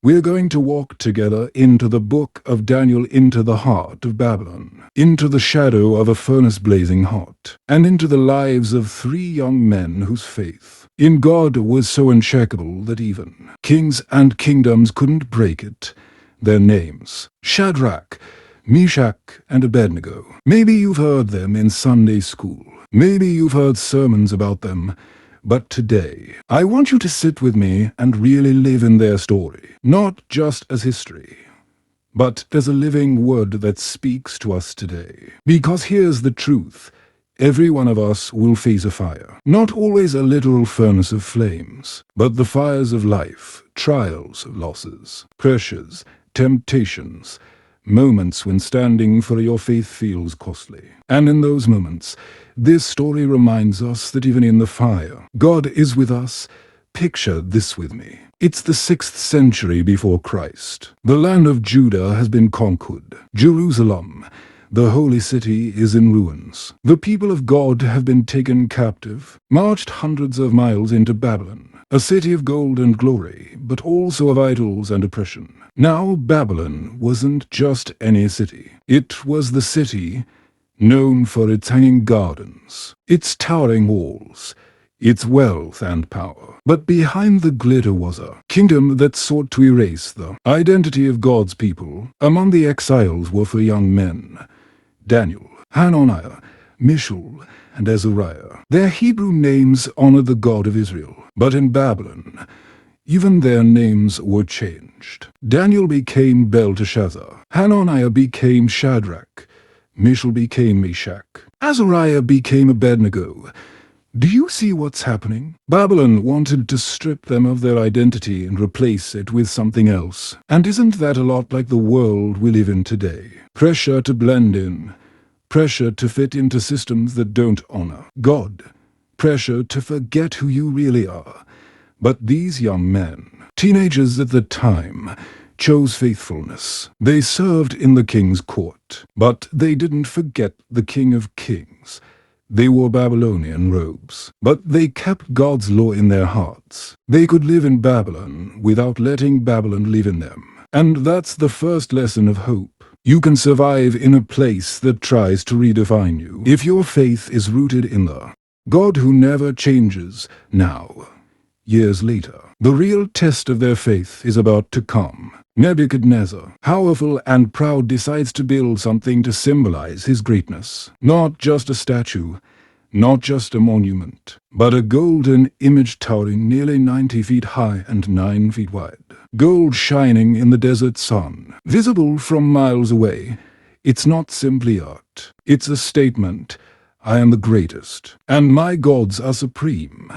We're going to walk together into the book of Daniel, into the heart of Babylon, into the shadow of a furnace blazing hot, and into the lives of 3 young men whose faith in God was so unshakable that even kings and kingdoms couldn't break it. Their names: Shadrach, Meshach, and Abednego. Maybe you've heard them in Sunday school. Maybe you've heard sermons about them. But today, I want you to sit with me and really live in their story, not just as history, but as a living word that speaks to us today. Because here's the truth. Every one of us will face a fire. Not always a literal furnace of flames, but the fires of life, trials, losses, pressures, temptations, moments when standing for your faith feels costly. And in those moments, this story reminds us that even in the fire, God is with us. Picture this with me. It's the 6th century before Christ. The land of Judah has been conquered. Jerusalem, the holy city, is in ruins. The people of God have been taken captive, marched hundreds of miles into Babylon, a city of gold and glory, but also of idols and oppression. Now Babylon wasn't just any city. It was the city known for its hanging gardens, its towering walls, its wealth and power. But behind the glitter was a kingdom that sought to erase the identity of God's people. Among the exiles were 4 young men: Daniel, Hananiah, Mishael, and Azariah. Their Hebrew names honored the God of Israel, but in Babylon, even their names were changed. Daniel became Belteshazzar, Hananiah became Shadrach, Mishael became Meshach, Azariah became Abednego. Do you see what's happening? Babylon wanted to strip them of their identity and replace it with something else. And isn't that a lot like the world we live in today? Pressure to blend in, pressure to fit into systems that don't honor God, pressure to forget who you really are. But these young men, teenagers at the time, chose faithfulness. They served in the king's court, but they didn't forget the King of Kings. They wore Babylonian robes, but they kept God's law in their hearts. They could live in Babylon without letting Babylon live in them. And that's the first lesson of hope. You can survive in a place that tries to redefine you if your faith is rooted in the God who never changes. Now, years later, the real test of their faith is about to come. Nebuchadnezzar, powerful and proud, decides to build something to symbolize his greatness. Not just a statue, not just a monument, but a golden image towering nearly 90 feet high and 9 feet wide. Gold shining in the desert sun, visible from miles away. It's not simply art. It's a statement. I am the greatest, and my gods are supreme.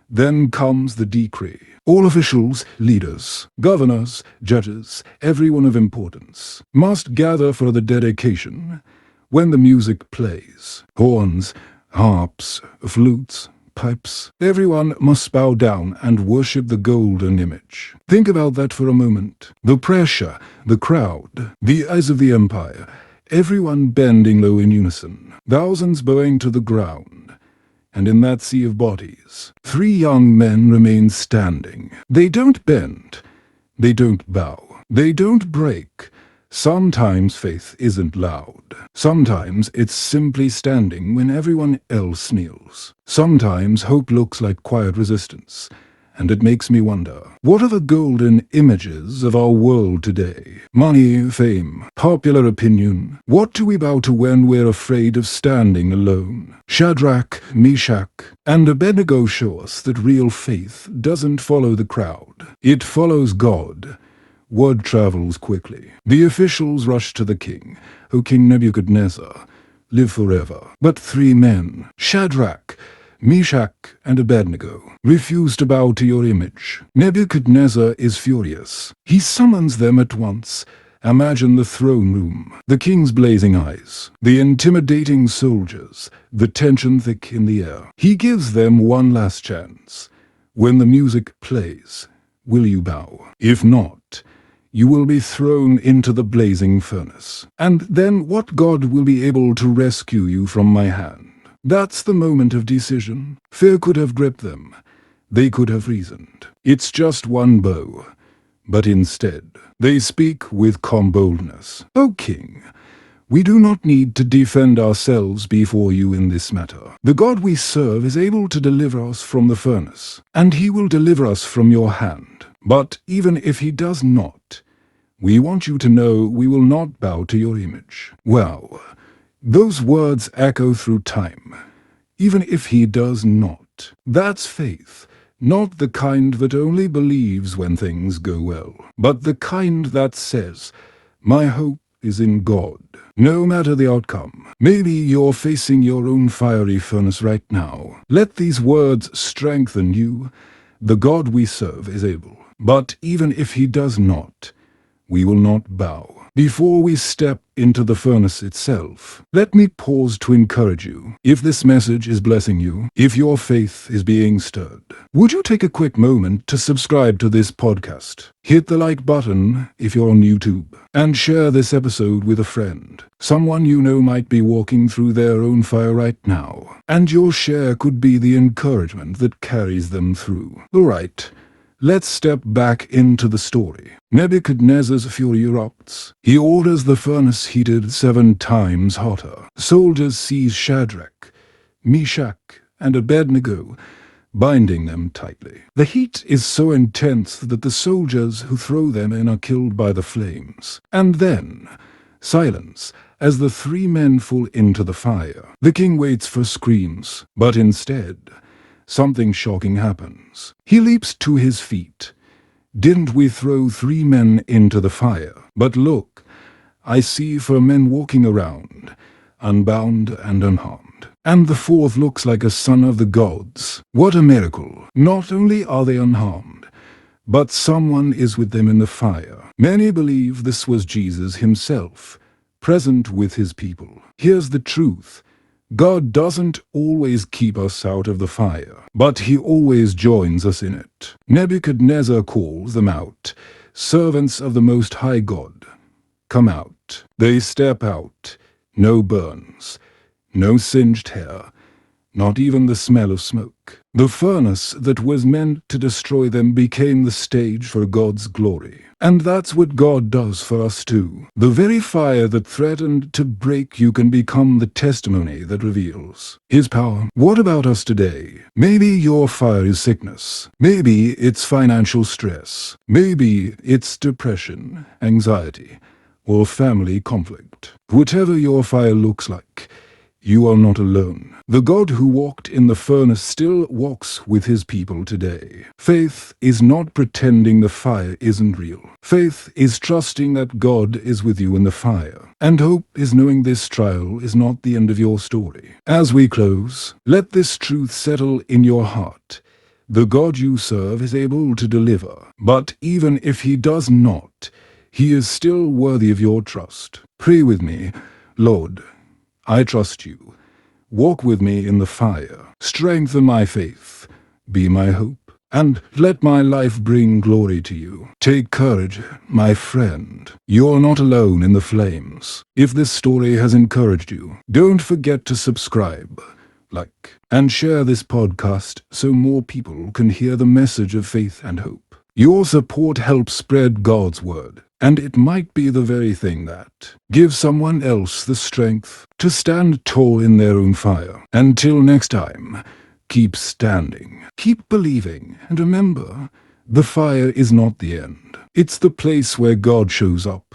Then comes the decree. All officials, leaders, governors, judges, everyone of importance must gather for the dedication. When the music plays, horns, harps, flutes, pipes, everyone must bow down and worship the golden image. Think about that for a moment. The pressure, the crowd, the eyes of the empire, everyone bending low in unison, thousands bowing to the ground. And in that sea of bodies, 3 young men remain standing. They don't bend. They don't bow. They don't break. Sometimes faith isn't loud. Sometimes it's simply standing when everyone else kneels. Sometimes hope looks like quiet resistance. And it makes me wonder, what are the golden images of our world today? Money, fame, popular opinion. What do we bow to when we're afraid of standing alone? Shadrach, Meshach, and Abednego show us that real faith doesn't follow the crowd. It follows God. Word travels quickly. The officials rush to the king, O King Nebuchadnezzar, live forever. But 3 men, Shadrach, Meshach, and Abednego, refuse to bow to your image. Nebuchadnezzar is furious. He summons them at once. Imagine the throne room, the king's blazing eyes, the intimidating soldiers, the tension thick in the air. He gives them one last chance. When the music plays, will you bow? If not, you will be thrown into the blazing furnace. And then what God will be able to rescue you from my hand? That's the moment of decision. Fear could have gripped them. They could have reasoned. It's just one bow. but instead they speak with calm boldness. O king, we do not need to defend ourselves before you in this matter. The God we serve is able to deliver us from the furnace, and he will deliver us from your hand. But even if he does not, we want you to know we will not bow to your image. Well, those words echo through time. Even if he does not. That's faith. Not the kind that only believes when things go well, but the kind that says, my hope is in God. No matter the outcome. Maybe you're facing your own fiery furnace right now. Let these words strengthen you. The God we serve is able. But even if he does not, we will not bow. Before we step into the furnace itself, let me pause to encourage you. If this message is blessing you, if your faith is being stirred, would you take a quick moment to subscribe to this podcast? Hit the like button if you're on YouTube, and share this episode with a friend. Someone you know might be walking through their own fire right now, and your share could be the encouragement that carries them through. All right. Let's step back into the story. Nebuchadnezzar's fury erupts. He orders the furnace heated 7 times hotter. Soldiers seize Shadrach, Meshach, and Abednego, binding them tightly. The heat is so intense that the soldiers who throw them in are killed by the flames. And then, silence, as the 3 men fall into the fire. The king waits for screams, but instead, something shocking happens. He leaps to his feet. Didn't we throw 3 men into the fire? But look, I see 4 men walking around, unbound and unharmed. And the 4th looks like a son of the gods. What a miracle! Not only are they unharmed, but someone is with them in the fire. Many believe this was Jesus himself, present with his people. Here's the truth. God doesn't always keep us out of the fire, but he always joins us in it. Nebuchadnezzar calls them out, servants of the Most High God. Come out. They step out. No burns, no singed hair, not even the smell of smoke. The furnace that was meant to destroy them became the stage for God's glory. And that's what God does for us too. The very fire that threatened to break you can become the testimony that reveals his power. What about us today? Maybe your fire is sickness. Maybe it's financial stress. Maybe it's depression, anxiety, or family conflict. Whatever your fire looks like, you are not alone. The God who walked in the furnace still walks with his people today. Faith is not pretending the fire isn't real. Faith is trusting that God is with you in the fire. And hope is knowing this trial is not the end of your story. As we close, let this truth settle in your heart. The God you serve is able to deliver. But even if he does not, he is still worthy of your trust. Pray with me. Lord, I trust you. Walk with me in the fire. Strengthen my faith. Be my hope. And let my life bring glory to you. Take courage, my friend. You're not alone in the flames. If this story has encouraged you, don't forget to subscribe, like, and share this podcast so more people can hear the message of faith and hope. Your support helps spread God's word. And it might be the very thing that gives someone else the strength to stand tall in their own fire. Until next time, keep standing, keep believing, and remember, the fire is not the end. It's the place where God shows up.